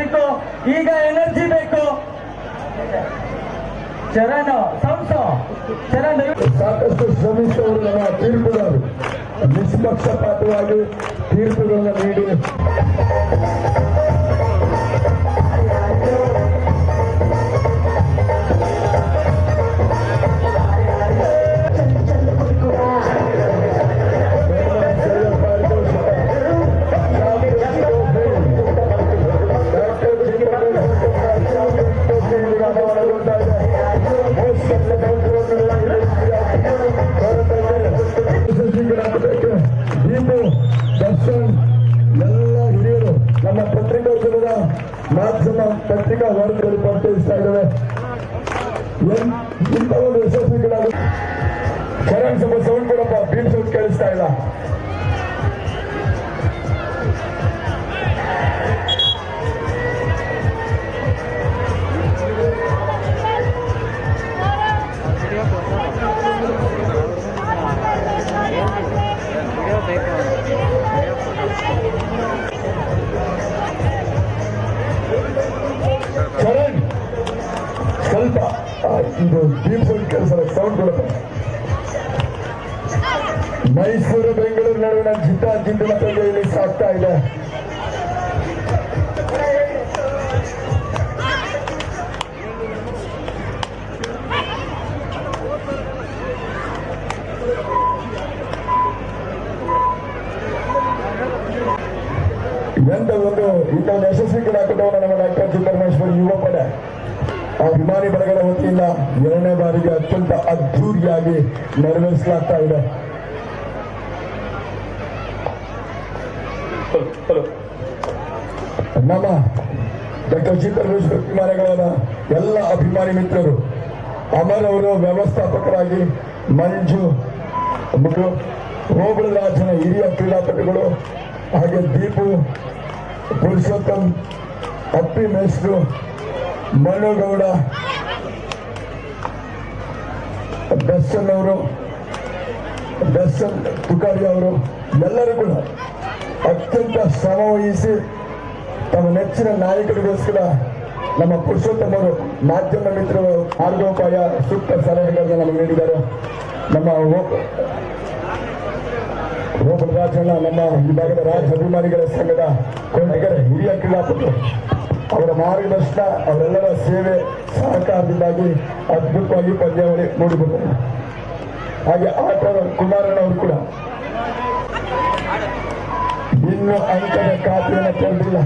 ಬೇಕು, ಈಗ ಎನರ್ಜಿ ಬೇಕು. ಚರಣ್ ಚರಣ್ ಸಾಕಷ್ಟು ಶ್ರಮಿಸಿದವರು ನಮ್ಮ ತೀರ್ಪುಗಾರರು ನಿಷ್ಪಕ್ಷಪಾತವಾಗಿ ತೀರ್ಪುಗಳನ್ನು ನೀಡಿ ದರ್ಶನ್ ಎಲ್ಲ ಹಿರಿಯರು ನಮ್ಮ ಪತ್ರಿಕೋದ್ಯಮದ ಮಾಧ್ಯಮ ಪತ್ರಿಕಾ ವರ್ಗದಲ್ಲಿ ಪರಿಚಯಿಸ್ತಾ ಇದ್ದಾವೆ. ಇಂಥ ಒಂದು ಯಶಸ್ವಿಗಳಾದ ಚರಣ್ ಸ್ವಲ್ಪ ಸೌಂಡ್ ಕೊಡಪ್ಪ, ಬೀಲ್ ಸೌಂಡ್ ಕೇಳಿಸ್ತಾ ಇಲ್ಲ. ಚರಣ್ ಸ್ವಲ್ಪ ಇದು ಬೀಲ್ ಸೌಂಡ್ ಕೇಳಿಸಲ್ಲ, ಸೌಂಡ್ ಕೊಡಪ್ಪ. ಮೈಸೂರು ಬೆಂಗಳೂರು ನಡುವಿನ ಜಿದ್ದಾಜಿದ್ದಿನ ಪಂದ್ಯದಲ್ಲಿ ಸಾಗ್ತಾ ಇದೆ. ಇಂಥ ಒಂದು ಯಶಸ್ವಿ ಕ್ರೀಡಾಕೂಟವನ್ನು ನಮ್ಮ ಡಾಕ್ಟರ್ ಜಿ ಪರಮೇಶ್ವರ್ ಯುವ ಪಡೆ ಅಭಿಮಾನಿ ಬಳಗದ ವತಿಯಿಂದ 2ನೇ ಬಾರಿಗೆ ಅತ್ಯಂತ ಅದ್ಧೂರಿಯಾಗಿ ನೆರವೇರಿಸಲಾಗ್ತಾ ಇದೆ. ನಮ್ಮ ಡಾಕ್ಟರ್ ಜಿ ಪರಮೇಶ್ವರ್ ಅಭಿಮಾನಿಗಳಾದ ಎಲ್ಲ ಅಭಿಮಾನಿ ಮಿತ್ರರು, ಅಮರ್ ಅವರು ವ್ಯವಸ್ಥಾಪಕರಾಗಿ, ಮಂಜು ಹೋಬಳಿ ರಾಜನ ಹಿರಿಯ ಕ್ರೀಡಾಪಟುಗಳು, ಹಾಗೆ ದೀಪು, ಪುರುಷೋತ್ತಮ್, ಅಪ್ಪಿ ಮೇಷ್ಟ್ರು, ಮಣ್ಣುಗೌಡ, ದರ್ಶನ್ ಅವರು, ದರ್ಶನ್ ತುಕಾಡಿ ಅವರು ಎಲ್ಲರೂ ಕೂಡ ಅತ್ಯಂತ ಶ್ರಮ ವಹಿಸಿ ತಮ್ಮ ನೆಚ್ಚಿನ ನಾಯಕರಿಗೋಸ್ಕರ ನಮ್ಮ ಪುರುಷೋತ್ತಮ್ ಅವರು ಮಾಧ್ಯಮ ಮಿತ್ರರು ಮಾರ್ಗೋಪಾಯ ಸೂಕ್ತ ಸಲಹೆಗಳನ್ನು ನಮಗೆ ನೀಡಿದ್ದಾರೆ. ನಮ್ಮ ಹೋಬಳಿ ರಾಜಣ್ಣ, ನಮ್ಮ ಈ ಭಾಗದ ರಾಜ ಅಭಿಮಾನಿಗಳ ಸಂಘದ ಕೊಂಡಿಗರ ಹಿರಿಯ ಕ್ರೀಡಾಪಟು, ಅವರ ಮಾರ್ಗದರ್ಶನ, ಅವರೆಲ್ಲರ ಸೇವೆ ಸಹಕಾರದಿಂದಾಗಿ ಅದ್ಭುತವಾಗಿ ಪಂದ್ಯಾವಳಿ ಮೂಡಿಬಂದಿದೆ. ಹಾಗೆ ಆಟದ ಕುಮಾರಣ್ಣ ಅವರು ಕೂಡ ಇನ್ನು ಅಂಕದ ಖಾತೆಯನ್ನು ತೆರೆದಿಲ್ಲ.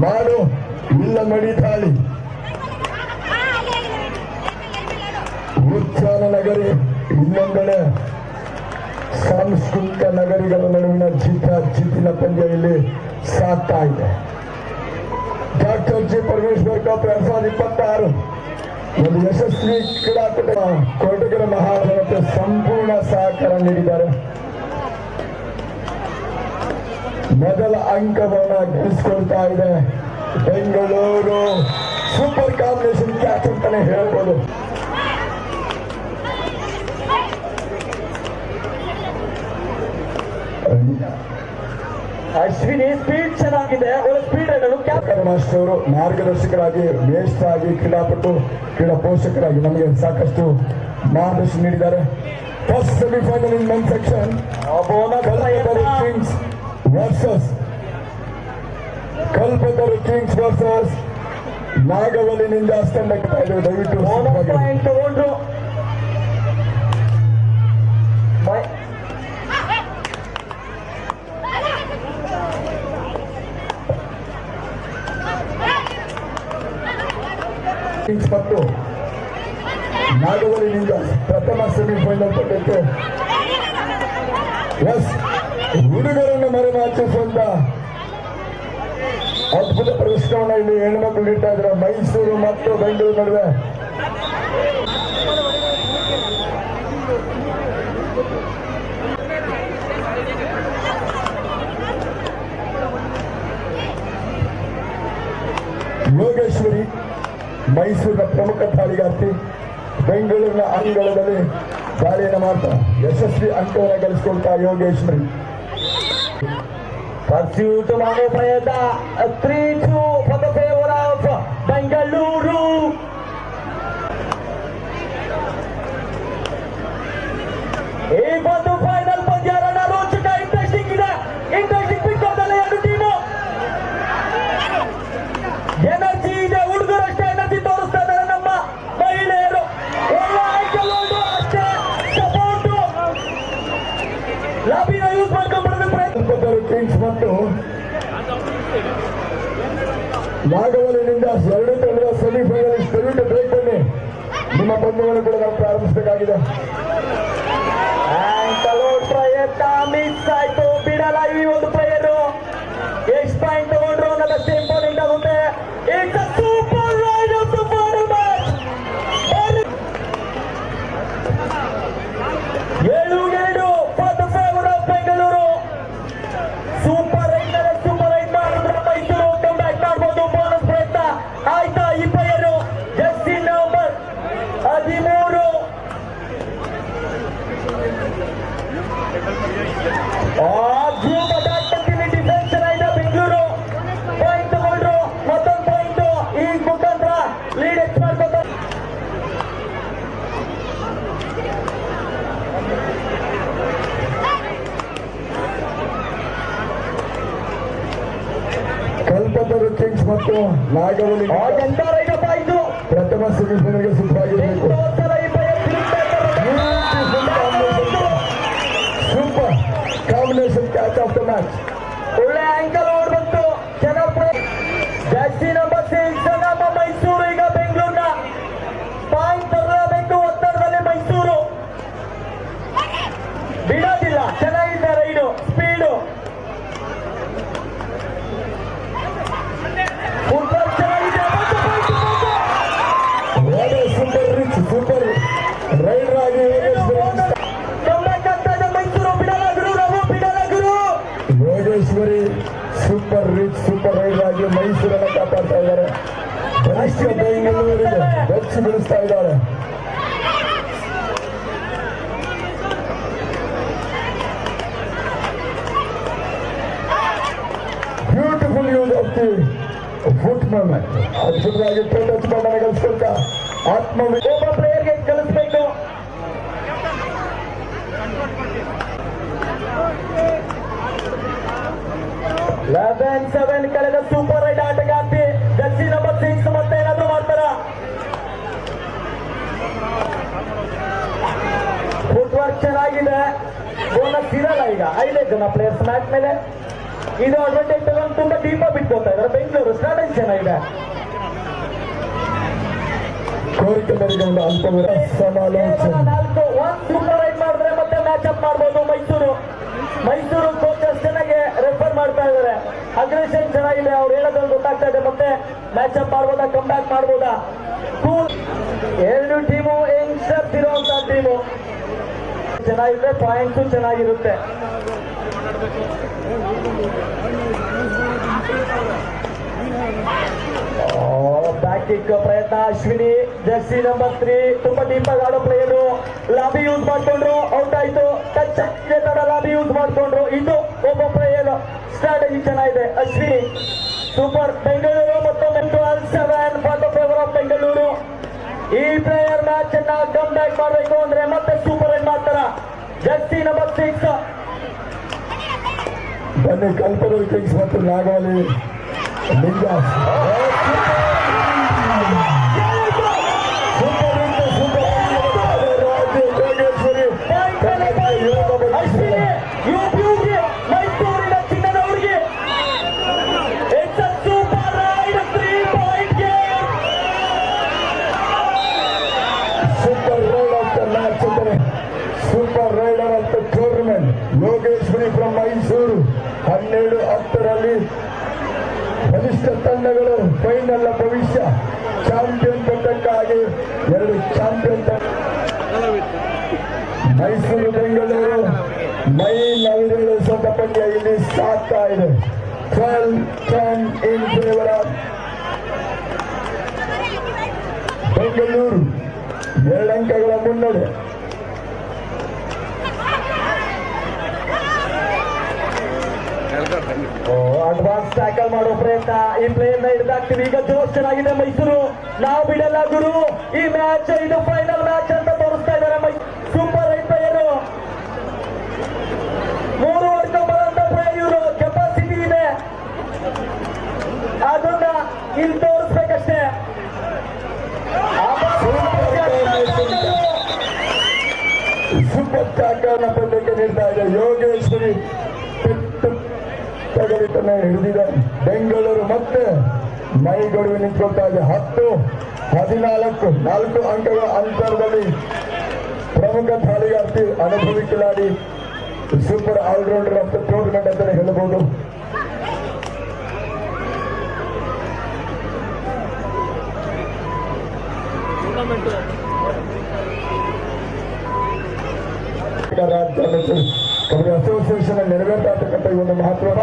ಮಾಡು ಇಲ್ಲ ಮಡಿ ತಾಳಿ ಉತ್ಸಾಹ ನಗರಿ, ಇನ್ನೊಂದೆಡೆ ಸಾಂಸ್ಕೃತಿಕ ನಗರಿಗಳ ನಡುವಿನ ಜಿದ್ದಿನ ಪಂದ್ಯ ಇಲ್ಲಿ ಸಾಗ್ತಾ ಇದೆ. ಡಾಕ್ಟರ್ ಜಿ ಪರಮೇಶ್ವರ್ ಕಪ್ 2026 ಒಂದು ಯಶಸ್ವಿ ಕ್ರೀಡಾಕೂಟ ಕೊರಟಗೆರೆ ಮಹಾಜನತೆ ಸಂಪೂರ್ಣ ಸಹಕಾರ ನೀಡಿದ್ದಾರೆ. ಮೊದಲ ಅಂಕವನ್ನು ಗಳಿಸಿಕೊಳ್ತಾ ಇದೆ ಬೆಂಗಳೂರು. ಸೂಪರ್ ಕಾಂಬಿನೇಷನ್ ಕ್ಯಾಚ್ ಅಂತಾನೆ ಹೇಳ್ಬೋದು. ಅಶ್ವಿನಿ ಸ್ಪೀಡ್ ಚೆನ್ನಾಗಿದೆ, ಅವರ ಸ್ಪೀಡ್ ಅನ್ನು ಮಾಸ್ಟರ್ ಅವರು ಮಾರ್ಗದರ್ಶಕರಾಗಿ, ಮೇಷ್ಟ್ರಾಗಿ, ಕ್ರೀಡಾಪಟು, ಕ್ರೀಡಾ ಪೋಷಕರಾಗಿ ನಮಗೆ ಸಾಕಷ್ಟು ಮಾರ್ಗದರ್ಶನ ನೀಡಿದ್ದಾರೆ. First semifinal in men section Kalpataru Kings versus Nagavalli Ninjas ತಂಡಕ್ಕೆ ದಯವಿಟ್ಟು ತಗೊಂಡ್ರು. ಮತ್ತು ನಾಗವಲ್ಲಿ ನಿಂಜಾಸ್ ಪ್ರಥಮ ಸೆಮಿಫೈನಲ್ ಪಂದ್ಯಕ್ಕೆ ಹುಡುಗರನ್ನು ಮರೆಮಾಚಿಸುವಂತ ಅದ್ಭುತ ಪ್ರದರ್ಶನವನ್ನು ಇಲ್ಲಿ ಹೆಣ್ಮಕ್ಳು ನೀಡ್ತಾ ಇದ್ದಾರೆ. ಮೈಸೂರು ಮತ್ತು ಬೆಂಗಳೂರು ನಡುವೆ ಯೋಗೇಶ್ವರಿ ಮೈಸೂರಿನ ಪ್ರಮುಖ ತಾಳಿಗಾರ್ತಿ, ಬೆಂಗಳೂರಿನ ಅಂಗಳದಲ್ಲಿ ದಾಳಿಯನ್ನು ಮಾಡ್ತಾ ಯಶಸ್ವಿ ಅಂಕವನ್ನು ಗಳಿಸಿಕೊಳ್ತಾ ಯೋಗೇಶ್ವರಿ. ಪರ್ಸ್ಯೂಟ್ ಮಾಡೋ ಪ್ರಯತ್ನ 3-2 for the favour of Bengaluru. ಈ ಒಂದು ಫೈನಲ್ ಪಂದ್ಯ ರೋಚಕ ಇಂಟ್ರೆಸ್ಟಿಂಗ್ ಇದೆ. ಇಂಟ್ರೆಸ್ಟಿಂಗ್ ಪಿಕ್ ಆಫ್ ಎರಡು ಟೀಮು. ಎನರ್ಜಿ ಇದೆ, ಹುಡುಗರಷ್ಟೇ ಎನರ್ಜಿ ತೋರಿಸ್ತಾ ಇದ್ದಾರೆ ನಮ್ಮ ಮಹಿಳೆಯರು. ಒಳ್ಳೆ ಆಯ್ಕೆಗಳು ಅಷ್ಟೇ ಸಪೋರ್ಟು ಲಾಬಿನ ಯೂಸ್ ಮಾಡ್ಕೊಂಡ್ಬರೋದು ಪ್ರಯತ್ನ. ಕಿಂಗ್ಸ್ ಮತ್ತು ನಾಗವಲಿನಿಂದ ಎರಡು ತಂಡದ ಸೆಮಿಫೈನಲಿಸ್ಟ್ ದಯವಿಟ್ಟು ಬ್ರೇಕ್ ಬನ್ನಿ. ನಿಮ್ಮ ಪಂದ್ಯವನ್ನು ಕೂಡ ನಾವು ಪ್ರಾರಂಭಿಸಬೇಕಾಗಿದೆ. ಪ್ರಯತ್ನ ಮಿಸ್ ಆಯ್ತು, ಬಿಡಲ್ಲ ಈ ಒಂದು ಪ್ಲೇಯರು. ಎಷ್ಟು ಪಾಯಿಂಟ್ ತಗೊಂಡ್ರು ಅನ್ನೋದಷ್ಟೇ ಇಂಪಾರ್ಟೆಂಟ್ ಆಗುತ್ತೆ. It's a super raid of the final match. 7-2 for the favour of Bengaluru. Super ride ಮಾಡಿದ್ರೆ ಮೈಸೂರು ಕಮ್ ಬ್ಯಾಕ್ ಮಾಡ್ಬೋದು. ಬೋನಸ್ ಪ್ರಯತ್ನ ಆಯ್ತಾ ಈ player. Jersey number 13 group attack ಬರ್ತೀನಿ. ಡಿಫೆನ್ಸ್ ಚೆನ್ನಾಗಿದೆ ಬೆಂಗಳೂರು. ಪಾಯಿಂಟ್ ತಗೊಂಡ್ರು, ಮತ್ತೊಂದು ಪಾಯಿಂಟ್ ಈ ಮುಖಾಂತರ ಲೀಡ್ ಹೆಚ್ಚು ಮಾಡ್ಕೊತಾರೆ. ಕಲ್ಪತರು ಕಿಂಗ್ಸ್ ಮತ್ತು ನಾಗವಲಿ ಎಂತ ರೈಡಪ್ಪ ಇದು. ಪ್ರಥಮ ಸೆಮಿಫೈನಲ್ಗೆ ಸಿದ್ಧವಾಗಿರಬೇಕು. Super combination catch of the match. ಒಳ್ಳೆ ಆಂಕಲ್ ಓಡ್ ಬಂತು, ಚೆನ್ನಾಗಿ ಜಾಸ್ತಿ ನಂಬರ್ 6 ನಮ್ಮ ಮೈಸೂರು. ಈಗ ಬೆಂಗಳೂರಿನ ಪಾಯಿಂಟ್ ತರಬೇಕು ಒತ್ತಡದಲ್ಲಿ ಮೈಸೂರು ಬಿಡೋದಿಲ್ಲ. ಚೆನ್ನಾಗಿದೆ ರೈಡು, ಸ್ಪೀಡು ಫುಟ್ಬಾಲ್ ಚೆನ್ನಾಗಿದೆ. ಸೂಪರ್ ರಿಚ್ ಸೂಪರ್ ರೈಡರ್ ಆಗಿ ಮೈಸೂರು ಬಿಡಲ್ಲ ಗುರು, ನಾವು ಬಿಡಲ್ಲ ಗುರು. Yogeshwari super rich super raider ಆಗಿ ಮೈಸೂರನ್ನು ಕಾಪಾಡ್ತಾ ಇದ್ದಾರೆ. ಬಲಿಷ್ಠ ಬೆಂಗಳೂರಿಗೆ ಬೆಚ್ಚಿ ಬಿಡಿಸ್ತಾ ಇದ್ದಾರೆ. Beautiful use of the foot movement. ಅದ್ಭುತವಾಗಿ ಟಚ್ ಮಾಡನ್ನು ಗಳಿಸ್ಕೊಳ್ತಾ ಆತ್ಮವಿಶ್ವಾಸ ಒಬ್ಬ ಪ್ಲೇಯರ್ಗೆ ಕಳಿಸ್ಬೇಕು. ಲೆವೆನ್ 7 ಕಳೆದ ಸೂಪರ್ ರೈಡ್ ಆಟಗಾರ್ತಿ ಜರ್ಸಿ ನಂಬರ್ 6 ಮತ್ತೆ ಏನಾದ್ರು ಮಾಡ್ತಾರ. ಫುಟ್ ವರ್ಕ್ ಚೆನ್ನಾಗಿದೆ. ಬೋನಸ್ ಇರಲ್ಲ ಈಗ 5 ಜನ ಪ್ಲೇಯರ್ಸ್ ಮ್ಯಾಚ್ ಮೇಲೆ. ಇದು ಅಡ್ವಾಂಟೇಜ್ ತಗೊಂಡು ತುಂಬಾ ಡೀಪ್ ಬಿಟ್ಕೊತಾ ಇದ್ದಾರೆ ಬೆಂಗಳೂರು. ಸ್ಟ್ರಾಟಜಿ ಚೆನ್ನಾಗಿದೆ. ಕೋರಿಕೆ ಮೇರೆಗೆ ಒಂದು ಅಲ್ಪವಿರ ಸಮಾಲೋಚನೆ. 4 ಸೂಪರ್ ರೈಡ್ ಮಾಡಿದ್ರೆ ಮತ್ತೆ ಮ್ಯಾಚ್ ಅಪ್ ಮಾಡ್ಬೋದು ಮೈಸೂರು. ಮೈಸೂರು ಕೋಚಸ್ ಚೆನ್ನಾಗಿ ರೆಫರ್ ಮಾಡ್ತಾ ಇದ್ದಾರೆ. ಅಗ್ರೆಷನ್ ಚೆನ್ನಾಗಿದೆ, ಅವ್ರು ಹೇಳೋದ್ರಲ್ಲಿ ಗೊತ್ತಾಗ್ತಾ ಇದೆ. ಮತ್ತೆ ಮ್ಯಾಚ್ ಅಪ್ ಮಾಡ್ಬೋದಾ, ಕಮ್ ಬ್ಯಾಕ್ ಮಾಡ್ಬೋದಾ. ಕೂಲ್ ಎರಡು ಟೀಮು ಯಂಗ್ಸ್ಟರ್ಸ್ ಇರುವಂತ ಟೀಮು. ಚೆನ್ನಾಗಿದ್ರೆ ಪಾಯಿಂಟ್ಸು ಚೆನ್ನಾಗಿರುತ್ತೆ. ಬ್ಯಾಕ್ ಕಿಕ್ ಪ್ರಯತ್ನ ಅಶ್ವಿನಿ ಜರ್ಸಿ ನಂಬರ್ 3 ತುಂಬಾ ಡೀಪ್ ಆಗಿ ಆಡೋ ಪ್ಲೇಯರು. ಲಾಬಿ ಯೂಸ್ ಮಾಡ್ಕೊಂಡ್ರು, ಔಟ್ ಆಯ್ತು. ಟಚ್ ತರ ಲಾಬಿ ಯೂಸ್ ಮಾಡ್ಕೊಂಡ್ರು. ಇದು ಒಬ್ಬ ಪ್ಲೇಯರ್. ಸ್ಟ್ರಾಟಜಿ ಚೆನ್ನಾಗಿದೆ ಅಶ್ವಿನಿ. ಸೂಪರ್ ಬೆಂಗಳೂರು ಮತ್ತೊಮ್ಮೆ 12-7 for the favour of Bengaluru. ಈ ಪ್ಲೇಯರ್ ಮ್ಯಾಚ್ ಅನ್ನ ಕಮ್ ಬ್ಯಾಕ್ ಮಾಡಬೇಕು ಅಂದ್ರೆ ಮತ್ತೆ ಸೂಪರ್ ರೈಡ್ ಮಾಡ್ತಾರ ಜರ್ಸಿ ನಂಬರ್ 6. ಬನ್ನಿ ಕಲ್ಪತರು ಕಿಂಗ್ಸ್ ಮತ್ತು ನಾಗವಲಿ ನಿಂಜಾಸ್. ಮೈಸೂರಿನ ಚಿನ್ನದವರಿಗೆ it's a super raid 3 point game. Super raid of the match ಅಂದರೆ super raider of the tournament Yogeshwari from Mysuru. 12-10 ಬಲಿಷ್ಠ ತಂಡಗಳು ಫೈನಲ್ ಭವಿಷ್ಯ. ಚಾಂಪಿಯನ್ ಪಟ್ಟಕ್ಕಾಗಿ 2 ಚಾಂಪಿಯನ್ ಮೈಸೂರು ಬೆಂಗಳೂರು ಮೈ ನವಿರೇಳಿಸುವಂತ ಪಂದ್ಯ ಇಲ್ಲಿ ಸಾಗ್ತಾ ಇದೆ. 12-10 ಇನ್ ಫೇವರ್ ಆಫ್ ಬೆಂಗಳೂರು. 2 ಅಂಕಗಳ ಮುನ್ನಡೆ. ಅಡ್ವಾನ್ಸ್ ಟ್ಯಾಕಲ್ ಮಾಡೋ ಪ್ರಯತ್ನ, ಈ ಪ್ಲೇಯರ್ ನ ಹಿಡಿದಾಕ್ತಿವಿ. ಈಗ ಜೋಶ್ ಚೆನ್ನಾಗಿದೆ ಮೈಸೂರು, ನಾವು ಬಿಡಲ್ಲ ಗುರು. ಈ ಮ್ಯಾಚ್ ಇದು ಫೈನಲ್ ಮ್ಯಾಚ್ ಅಂತ ತೋರಿಸ್ತಾ ಇದ್ದಾರೆ. ಸೂಪರ್ ಐಟ್ ಪ್ಲೇಯರು, 3 ಹೊಡ್ಕೊಂಬರಂತ ಪ್ಲೇಯರ್ ಇವರು. ಕೆಪಾಸಿಟಿ ಇದೆ, ಅದನ್ನ ಇಲ್ಲಿ ತೋರಿಸ್ಬೇಕಷ್ಟೇ. ಸೂಪರ್ ಟ್ಯಾಕಲ್ ಪಂದ್ಯಕ್ಕೆ ನೀಡ್ತಾ ಇದೆ ಯೋಗೇಶ್ವರಿ. ಪೆಟ್ಟು ತಗಲಿತನ ಹಿಡಿದಿದೆ ಬೆಂಗಳೂರು. ಮತ್ತೆ ಮೈಗಡುವೆ ನಿಂತ್ಕೊಳ್ತಾ ಇದೆ. 10-14 4 ಅಂಕಗಳ ಅಂತರದಲ್ಲಿ ಪ್ರಮುಖ ದಾಳಿಗಾರ್ತಿ, ಅನುಭವಿ ಕಿಲಾಡಿ, super allrounder of the tournament ಅಂತಾನೆ ಹೇಳಬಹುದು. ರಾಜ್ಯ ಕಬಡ್ಡಿ ಅಸೋಸಿಯೇಷನ್ ನೆರವೇರ್ತಾ ಇರ್ತಕ್ಕಂಥ ಈ ಒಂದು ಮಹತ್ವದ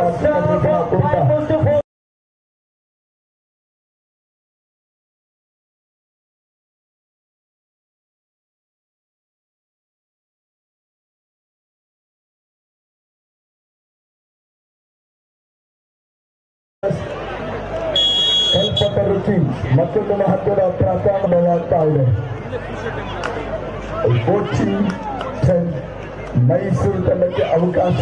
ಕಲ್ಪತ ರುಚಿ ಮತ್ತೊಂದು ಮಹತ್ವದ ಪ್ರಾರಂಭವಾಗ್ತಾ ಇದೆ. ಕೋಚಿಂಗ್ ಮೈಸೂರು ತಂಡಕ್ಕೆ ಅವಕಾಶ.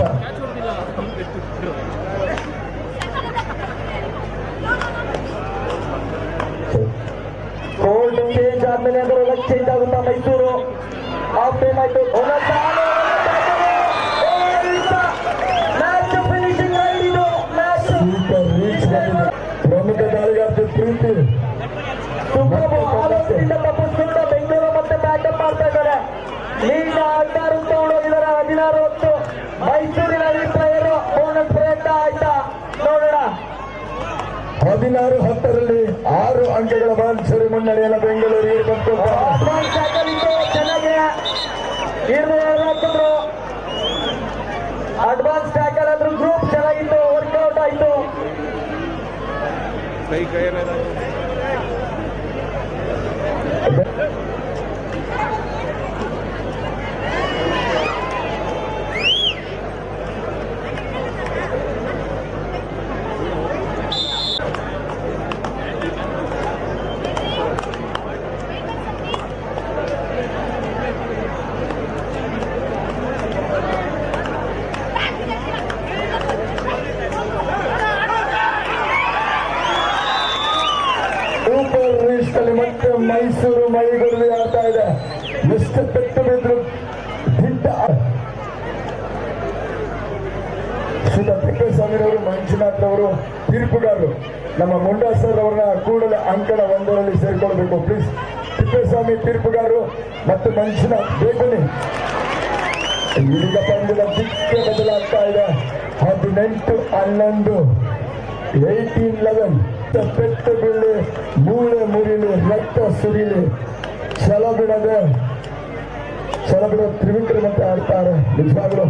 ಗೋಲ್ಡ್ ಚೇಂಜ್ ಆದ್ಮೇಲೆ ಅದರ ಚೇಂಜ್ ಆಗುತ್ತಾ ಮೈಸೂರು. ಹಾಫ್ ಟೈಮ್ ಆಯ್ತು. ಮ್ಯಾಚ್ ಫಿನಿಶಿಂಗ್ ಆಗಿದೆ. ಮ್ಯಾಚ್ ಸೂಪರ್ ರೀಚ್ ಬಂದಿದೆ. ಪ್ರಮುಖ ದಾಳಿಗಾರ್ತಿ ಪ್ರೀತಿ ಆಲೋಚನೆಯಿಂದ ತಪ್ಪಿಸ್ಕೊಂಡು ಬೆಂಗಳೂರು ಮತ್ತೆ ಬ್ಯಾಕಪ್ ಮಾಡ್ತಾ ಇದ್ದಾರೆ. ಲೀಡ್ 16 ತಗೊಂಡೋಗಿದ್ದಾರೆ. 16 ಮೈಸೂರಿನ ಈ ಪ್ಲೇಯರ್ ಬೋನಸ್ ಪ್ರಯತ್ನ ಆಯ್ತಾ ನೋಡೋಣ. 16-10 6 ಅಂಕಗಳ ಬಾಲ್ಸರಿ ಮುನ್ನಡೆಯನ್ನು ಬೆಂಗಳೂರಿಗೆ ಬಂತು. ಅಡ್ವಾನ್ಸ್ ಟ್ಯಾಕಲ್ ಇತ್ತು, ಚೆನ್ನಾಗಿ ಹಾಕಿದ್ರು. ಅಡ್ವಾನ್ಸ್ ಟ್ಯಾಕಲ್ ಆದ್ರೂ ಗ್ರೂಪ್ ಚೆನ್ನಾಗಿತ್ತು, ವರ್ಕೌಟ್ ಆಯ್ತು. ಸೂಪರ್ ರೀಚ್ ಅಲ್ಲಿ ಮತ್ತೆ ಮೈಸೂರು ಮೈಗಡುವೆ ಆಗ್ತಾ ಇದೆ. ಎಷ್ಟು ಪೆಟ್ಟು ಬಿದ್ರು ದಿಟ್ಟ ಶ್ರೀತಾ ತಿಪ್ಪೇಸ್ವಾಮಿರವರು, ಮಂಜುನಾಥ್ ಅವರು ತೀರ್ಪುಗಾರರು. ನಮ್ಮ ಮುಂಡಾ ಸರ್ ಅವರನ್ನ ಕೂಡಲೇ ಅಂಕಣ 1ರಲ್ಲಿ ಸೇರ್ಕೊಳ್ಬೇಕು ಪ್ಲೀಸ್. ತಿಪ್ಪೇಸ್ವಾಮಿ ತೀರ್ಪುಗಾರರು ಮತ್ತು ಮಂಜುನಾಥ್ ಬೇಗನೆ. ಈಗ ಪಂದ್ಯದ ದಿಕ್ಕೆ ಬದಲಾಗ್ತಾ ಇದೆ. 18-11 18-11. ಪೆಟ್ಟು ಬೀಳಿ, ಮೂಳೆ ಮುರಿಲಿ, ರಕ್ತ ಸುರಿಲಿ, ಛಲ ಬಿಡದೆ ತ್ರಿವಿಕ್ರಮ ಮತ್ತೆ ಆಡ್ತಾರೆ. ನಿಜವಾಗ್ಲು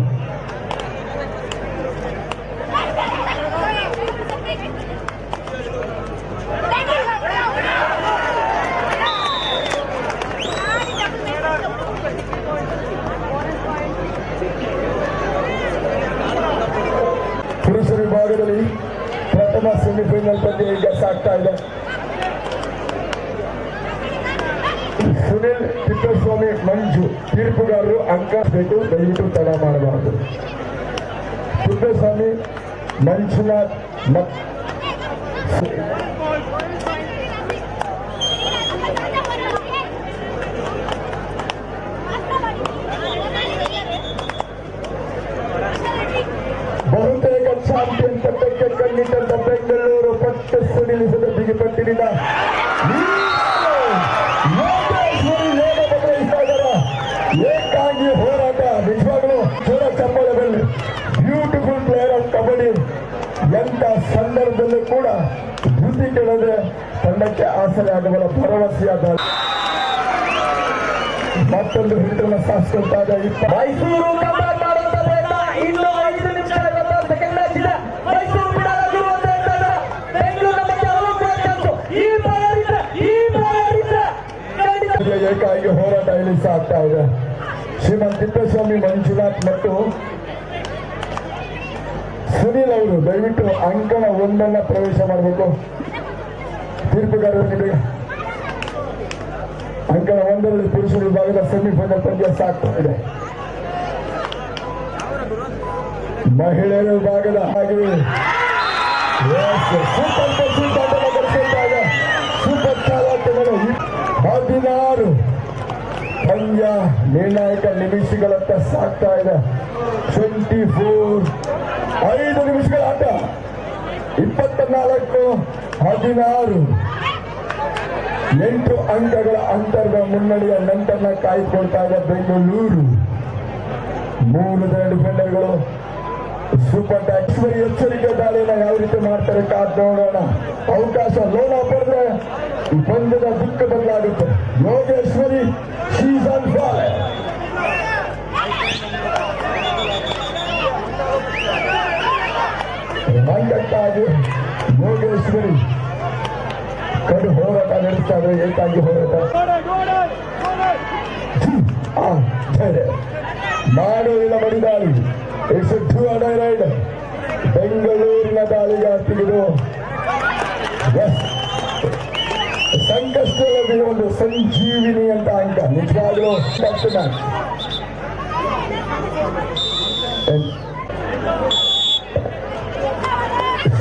ಪುರುಷರ ವಿಭಾಗದಲ್ಲಿ ಪ್ರಥಮ ಸೆಮಿಫೈನಲ್ ಪಂದ್ಯ ಈಗ ಸಾಗ್ತಾ ಇದೆ. ಸುನಿಲ್, ತಿಪ್ಪೇಸ್ವಾಮಿ, ಮಂಜು ತೀರ್ಪುಗಾರರು. ಅಂಕ ಬೇಕು, ದಯವಿಟ್ಟು ತಡ ಮಾಡಬಾರದು. ತಿಪ್ಪೇಸ್ವಾಮಿ, ಮಂಜುನಾಥ್ ಬಹುತೇಕ ಚಾಂಪಿಯನ್ ಪಟ್ಟಕ್ಕೆ ಕಣ್ಣಿಟ್ಟಂತ ಬೆಂಗಳೂರು ಪಟ್ಟು ಸುಡಿಲಿಸದ ಬಿಗಿಪಟ್ಟಿನಿಂದ ಬದಲಾಯಿಸ್ತಾ ಇದ್ದಾರೆ. ಏಕಾಂಗಿ ಹೋರಾಟ. ನಿಜವಾಗ್ಲೂ ಜೋರ ಚಪ್ಪಳದಲ್ಲಿ ಬ್ಯೂಟಿಫುಲ್ ಪ್ಲೇಯರ್ ಆಫ್ ಕಬಡ್ಡಿ. ಎಂತ ಸಂದರ್ಭದಲ್ಲೂ ಕೂಡ ಧೃತಿ ಕೆಳದೆ ತಂಡಕ್ಕೆ ಆಸರೆ ಆಗಬಲ್ಲ ಭರವಸೆಯಾದ ಮತ್ತೊಂದು ಹಿಟ್ಟನ್ನು ಸಾಧಿಸ್ಕೊಳ್ತಾ ಇದೆ. ಮೈಸೂರು ಕಮ್ಬ್ಯಾಕ್ ಮಾಡುವಂತ ಪ್ರಯತ್ನ. ಇನ್ನು 5 ನಿಮಿಷ ಸೆಕೆಂಡ್ ಮ್ಯಾಚ್ ಇದೆ. ಮೈಸೂರು ಬಿಡಲು ಅಂತ ಹೇಳ್ತಾರೆ. ಬೆಂಗಳೂರು ಬಗ್ಗೆ ಚಾನ್ಸ್. ಈ ಪ್ಲೇಯರ್ ಏಕಾಂಗಿ ಹೋರಾಟ ಇಲ್ಲಿ ಸಾಗ್ತಾ ಇದೆ. ಶ್ರೀಮಂತ ತಿಪ್ಪೇಸ್ವಾಮಿ, ಮಂಜುನಾಥ್ ಮತ್ತು ಸುನೀಲ್ ಅವರು ದಯವಿಟ್ಟು ಅಂಕಣ ಒಂದನ್ನ ಪ್ರವೇಶ ಮಾಡಬೇಕು. ತೀರ್ಪುಗಾರರಿಗೆ ಅಂಕಣ ಒಂದರಲ್ಲಿ ಪುರುಷರ ವಿಭಾಗದ ಸೆಮಿಫೈನಲ್ ಪಂದ್ಯ ಸಾಗ್ತಾ ಇದೆ. ಮಹಿಳೆಯರ ವಿಭಾಗದ ಹಾಗೆ ಸೂಪರ್ ಚಾಲಕಗಳು 16 ಪಂದ್ಯ ನಿರ್ಣಾಯಕ ನಿಮಿಷಗಳತ್ತ ಸಾಗ್ತಾ ಇದೆ. 24 5 ನಿಮಿಷಗಳ ಆಟ. 24-16 8 ಅಂಕಗಳ ಅಂತರದ ಮುನ್ನಡೆಯ ನಂತರ ಕಾಯ್ದುಕೊಳ್ತಾ ಇದೆ ಬೆಂಗಳೂರು. 3 ಜನ ಡಿಫೆಂಡರ್ಗಳು ಸೂಪರ್ ಟ್ಯಾಕ್ಸ್ ಎಚ್ಚರಿಕೆ ದಾಳಿಯನ್ನು ಯಾವ ರೀತಿ ಮಾಡ್ತಾರೆ ಕಾದ್ ನೋಡೋಣ. ಅವಕಾಶ ಲೋನ ಪಡೆದ್ರೆ ಈ ಪಂದ್ಯದ ದಿಕ್ಕ ಬದಲಾಗುತ್ತೆ. ಯೋಗೇಶ್ವರಿ ಸೀಸನ್ 5 ಮಂಗಕ್ಕಾಗಿ ಯೋಗೇಶ್ವರಿ ಕಡು ಹೋರಾಟ ನಡೆಸ್ತಾ ಇದ್ರೆ ಏಕಾಗಿ ಹೋರಾಟ ಮಾಡೋರಿನ ಮಡಿದಾಳಿ. It's 2 ride. ಬೆಂಗಳೂರಿನ ದಾಳಿಗೆ ತೆಗೆದು ಸಂಕಷ್ಟದಲ್ಲಿ ಒಂದು ಸಂಜೀವಿನಿ ಅಂತ ಅಂಕ. ನಿಜವಾಗ್ಲೂ ಟಫ್ ಮ್ಯಾಚ್.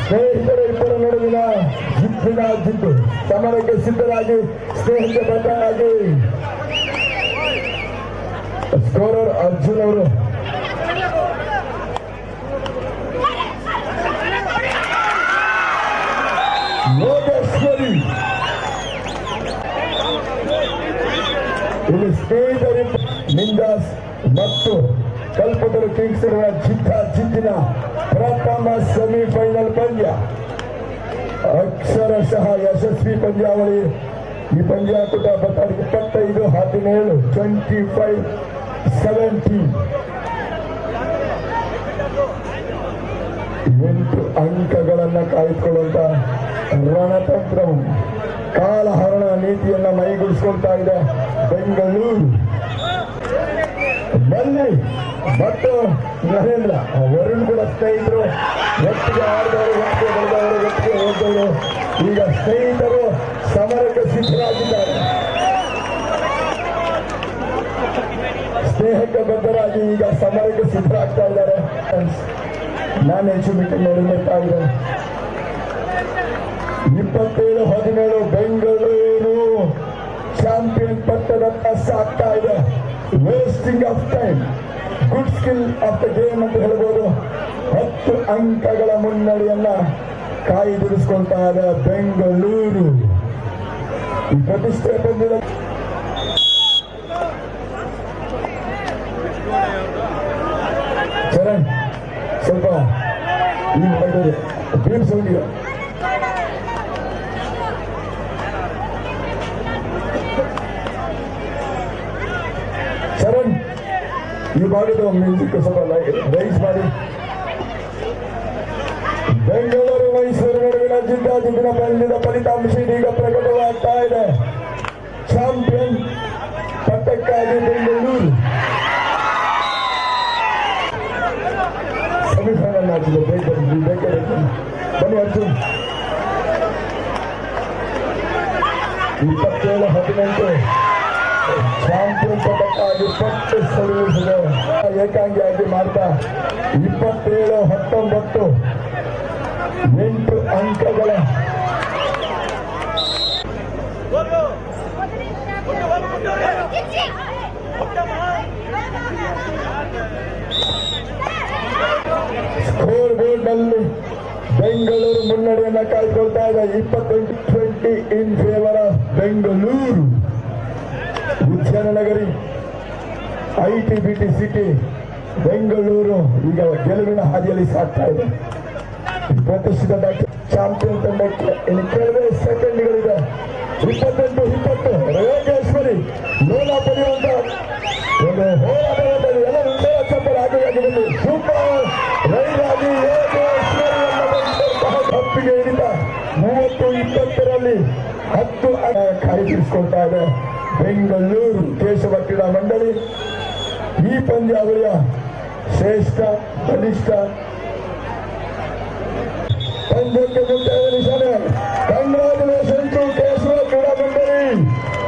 ಸ್ನೇಹಿತರ ಇಬ್ಬರ ನಡುವಿನ ಜಿದ್ದು ಸಮರಕ್ಕೆ ಸಿದ್ಧರಾಗಿ ಸ್ನೇಹಿತ ಬದ್ಧರಾಗಿ ಸ್ಕೋರರ್ ಅರ್ಜುನ್ ಅವರು ಯೋಗೇಶ್ವರಿ ಇಲ್ಲಿ ಸ್ನೇಹಿತರು ನಿಂದಾಸ್ ಮತ್ತು ಕಲ್ಪತರು ಕಿಂಗ್ಸ್ ಜಿದ್ದಿನ ಪ್ರಥಮ ಸೆಮಿಫೈನಲ್ ಪಂದ್ಯ. ಅಕ್ಷರಶಃ ಯಶಸ್ವಿ ಪಂದ್ಯಾವಳಿ. ಈ ಪಂದ್ಯಾಕೂಟ 25-17 25-17 8 ಅಂಕಗಳನ್ನ ಕಾಯ್ದುಕೊಳ್ಳುವಂತ ರಣತಂತ್ರವು ಕಾಲಹರಣ ನೀತಿಯನ್ನ ಮೈಗೂಡಿಸಿಕೊಳ್ತಾ ಇದೆ ಬೆಂಗಳೂರು. ಬಲ್ಲಿ ಮತ್ತು ನರೇಂದ್ರ ವರುಣ್ ಕೂಡ ಸ್ನೇಹಿತರು ಒಟ್ಟಿಗೆ ಆಡಿದವರು, ಒಟ್ಟಿಗೆ ಬೆಳೆದವರು, ಒಟ್ಟಿಗೆ ಹೋದವರು. ಈಗ ಸ್ನೇಹಿತರು ಸಮರಕ್ಕೆ ಸಿದ್ಧರಾಗಿದ್ದಾರೆ. ಸ್ನೇಹಕ್ಕೆ ಬದ್ಧರಾಗಿ ಈಗ ಸಮರಕ್ಕೆ ಸಿದ್ಧರಾಗ್ತಾ ಇದ್ದಾರೆ. ನಾನು ಹೆಚ್ಚು ಬಿಟ್ಟು ನೋಡುತ್ತಾ ಇದೆ. 27-17 ಬೆಂಗಳೂರು ಚಾಂಪಿಯನ್ ಪಟ್ಟದತ್ತ ಸಾಗ್ತಾ ಇದೆ. Wasting of time, good skill of the game ಅಂತ ಹೇಳ್ಬೋದು. 10 ಅಂಕಗಳ ಮುನ್ನಡೆಯನ್ನ ಕಾಯ್ದಿರಿಸಿಕೊಳ್ತಾ ಇದೆ ಬೆಂಗಳೂರು. ಈ ಪ್ರತಿಷ್ಠೆ ಬಂದಿದೆ. ಚರಣ್ ಸ್ವಲ್ಪ ಈ ಮಾಡಿದ್ರೆ ಬೀಮ್ ಸೌಂಡಿಗೆ ಚರಣ್ ಈ ಭಾಗದ ಮ್ಯೂಸಿಕ್ ಸ್ವಲ್ಪ ರೈಸ್ ಮಾಡಿ. ಬೆಂಗಳೂರು ಮೈಸೂರು ನಡುವಿನ ಜಿದ್ದಾಜಿದ್ದಿನ ಪಂದ್ಯದ ಫಲಿತಾಂಶ ಇದೀಗ ಪ್ರಕಟವಾಗ್ತಾ ಇದೆ. ಚಾಂಪಿಯನ್ ಪಟ್ಟಕ್ಕಾಗಿ ಬೆಂಗಳೂರು. ಸೆಮಿಫೈನಲ್ ಮ್ಯಾಚ್ ಇದೆ. ಬನ್ನಿ ಅರ್ಜುನ್. 27-18 ಚಾಂಪಿಯನ್ ಪಟ್ಟಕ್ಕಾಗಿ ಪಟ್ಟು ಸರಿಸಿದೆ. ಏಕಾಂಗಿಯಾಗಿ ಮಾಡ್ತಾ 27-19 8 ಅಂಕಗಳ ಸ್ಕೋರ್ ಬೋರ್ಡ್ ನಲ್ಲಿ ಬೆಂಗಳೂರು ಮುನ್ನಡೆಯನ್ನ ಕಾಯ್ದುಕೊಳ್ತಾ ಇದೆ. 28-20 ಇನ್ ಫೇವರ್ ಆಫ್ ಬೆಂಗಳೂರು. ಉದ್ಯಾನನಗರಿ ITBT ಸಿಟಿ ಬೆಂಗಳೂರು ಈಗ ಗೆಲುವಿನ ಹಾದಿಯಲ್ಲಿ ಸಾಗ್ತಾ ಇದೆ. ಪ್ರತಿಷ್ಠಿತ ಚಾಂಪಿಯನ್ ತಂಡಕ್ಕೆ ಇನ್ನು ಕೆಲವೇ ಸೆಕೆಂಡ್ಗಳಿದೆ. 28-20 ಯೋಗೇಶ್ವರಿ ಲೋನ ಪಡೆಯುವಂತ ಒಂದು ಹೋರಾಟದಲ್ಲಿ ಎಲ್ಲರೂ ಚಪ್ಪಲ್ ಹಾಕಬೇಕಾಗಿದೆ. ಸೂಪರ್ ರೈಲಾಗಿ ತಪ್ಪಿಗೆ ಹಿಡಿದ 30-20 10 ಕಾಯ್ದಿರಿಸಿಕೊಳ್ತಾ ಇದೆ ಬೆಂಗಳೂರು. ಕೇಶವ ಕ್ರೀಡಾ ಮಂಡಳಿ ಈ ಪಂದ್ಯಾವಳಿಯ ಶ್ರೇಷ್ಠ ಬಲಿಷ್ಠ ಪಂದ್ಯಕ್ಕೆ ಮುಕ್ತಾಯ ನಿಶಾನೆ. ಕಂಗ್ರಾಚುಲೇಷನ್ ಟು ಕೇಶವ ಕ್ರೀಡಾ ಮಂಡಳಿ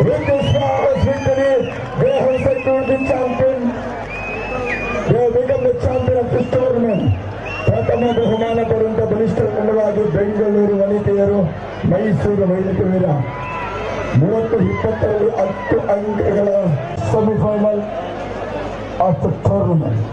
with small victory. They have secured the champion. They have become the champion of this tournament. ಪ್ರಥಮ ಬಹುಮಾನ ಪಡೆದ ಬಲಿಷ್ಠ ತಂಡವಾಗಿ ಬೆಂಗಳೂರು ವನಿತೆಯರು, ಮೈಸೂರು ವೈದ್ಯಕೀಯ 30-20 10 ಅಂಕಗಳ ಸೆಮಿಫೈನಲ್ ಆಫ್ ದ ಟೂರ್ನಮೆಂಟ್.